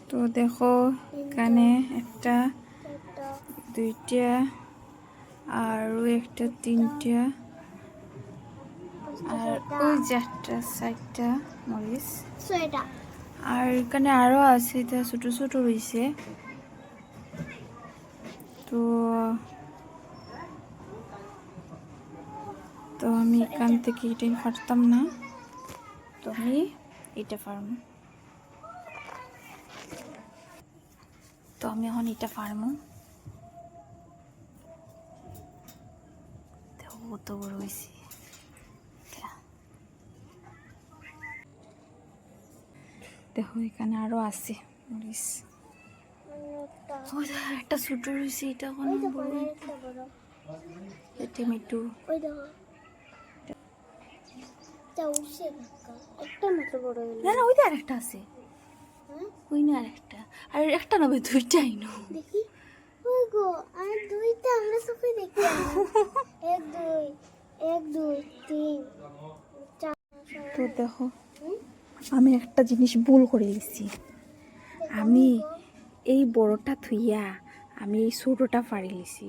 তো দেখো এখানে একটা, দুইটা, আরও একটা, তিনটা, আর ওই চারটা, চারটা মরিচ। আর এখানে আরও আছে, এটা ছোটো ছোটো রয়েছে। তো তো আমি এখান থেকে এটাই পারতাম না, তো আমি এটা পারবো। তো আমি এখন এটা পারবো। দেখো কত বড় হয়েছে। দেখো এখানে আরো আছে মরিচ। একটা ছোট রয়েছে, এটা টমেটো। না না, ওই আর একটা আছে, ওই না আর একটা, আর একটা না, দুইটাই না। দেখি ওই গো, আর দুইটা আমরা সবাই দেখি। এক দুই তিন চার। তো দেখো আমি একটা জিনিস ভুল করে দিচ্ছি, আমি এই বড়টা থুইয়া আমি এই ছোটটা ফাড়ি লিছি।